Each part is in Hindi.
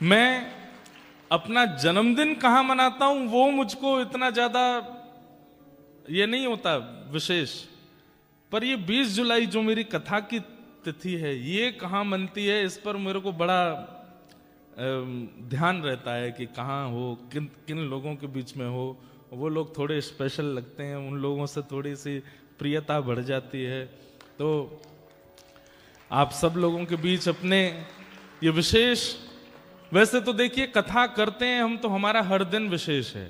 मैं अपना जन्मदिन कहाँ मनाता हूं वो मुझको इतना ज्यादा ये नहीं होता विशेष, पर ये 20 जुलाई जो मेरी कथा की तिथि है ये कहाँ मनती है, इस पर मेरे को बड़ा ध्यान रहता है कि कहाँ हो, किन किन लोगों के बीच में हो। वो लोग थोड़े स्पेशल लगते हैं, उन लोगों से थोड़ी सी प्रियता बढ़ जाती है। तो आप सब लोगों के बीच अपने ये विशेष, वैसे तो देखिए कथा करते हैं हम तो हमारा हर दिन विशेष है,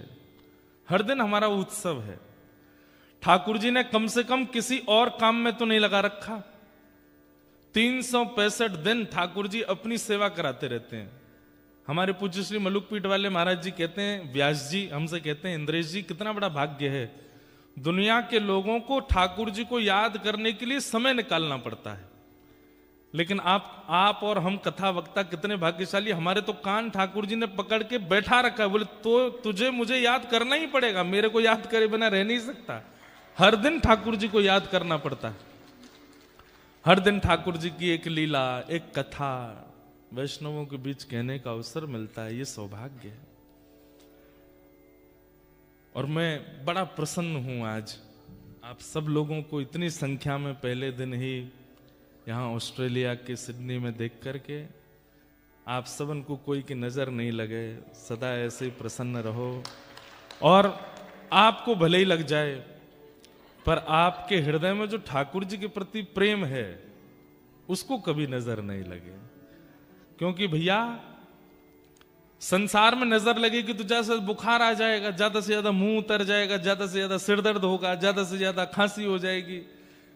हर दिन हमारा उत्सव है। ठाकुर जी ने कम से कम किसी और काम में तो नहीं लगा रखा। 365 दिन ठाकुर जी अपनी सेवा कराते रहते हैं। हमारे पूज्य श्री मलुकपीठ वाले महाराज जी कहते हैं, व्यास जी हमसे कहते हैं, इंद्रेश जी कितना बड़ा भाग्य है, दुनिया के लोगों को ठाकुर जी को याद करने के लिए समय निकालना पड़ता है, लेकिन आप और हम कथा वक्ता कितने भाग्यशाली। हमारे तो कान ठाकुर जी ने पकड़ के बैठा रखा है, बोले तो तुझे मुझे याद करना ही पड़ेगा, मेरे को याद करे बिना रह नहीं सकता। हर दिन ठाकुर जी को याद करना पड़ता है, हर दिन ठाकुर जी की एक लीला, एक कथा वैष्णवों के बीच कहने का अवसर मिलता है, ये सौभाग्य है। और मैं बड़ा प्रसन्न हूं आज आप सब लोगों को इतनी संख्या में पहले दिन ही यहाँ ऑस्ट्रेलिया के सिडनी में देख करके। आप सबन को कोई की नजर नहीं लगे, सदा ऐसे ही प्रसन्न रहो, और आपको भले ही लग जाए पर आपके हृदय में जो ठाकुर जी के प्रति प्रेम है उसको कभी नजर नहीं लगे। क्योंकि भैया संसार में नजर लगेगी तो ज्यादा से बुखार आ जाएगा, ज्यादा से ज्यादा मुंह उतर जाएगा, ज्यादा से ज्यादा सिर दर्द होगा, ज्यादा से ज्यादा खांसी हो जाएगी।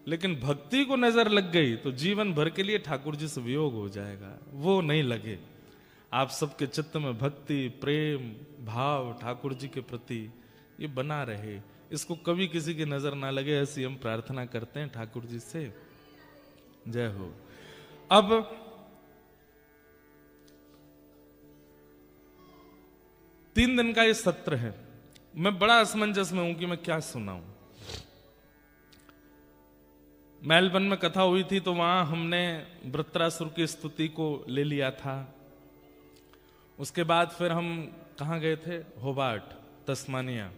लेकिन भक्ति को नजर लग गई तो जीवन भर के लिए ठाकुर जी से वियोग हो जाएगा, वो नहीं लगे। आप सबके चित्त में भक्ति, प्रेम, भाव ठाकुर जी के प्रति ये बना रहे, इसको कभी किसी की नजर ना लगे, ऐसी हम प्रार्थना करते हैं ठाकुर जी से। जय हो। अब 3 दिन का ये सत्र है, मैं बड़ा असमंजस में हूं कि मैं क्या सुनाऊं। मेलबर्न में कथा हुई थी तो वहां हमने वृत्रासुर की स्तुति को ले लिया था। उसके बाद फिर हम कहां गए थे, होबार्ट, तस्मानिया,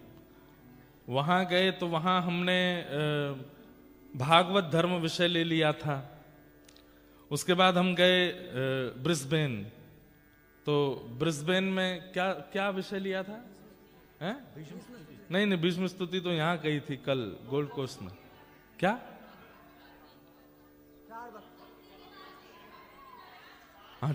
वहां गए तो वहां हमने भागवत धर्म विषय ले लिया था। उसके बाद हम गए ब्रिस्बेन, तो ब्रिस्बेन में क्या क्या विषय लिया था, हैं? नहीं, भीष्म स्तुति तो यहां कही थी कल गोल्ड कोस्ट में। क्या हाँ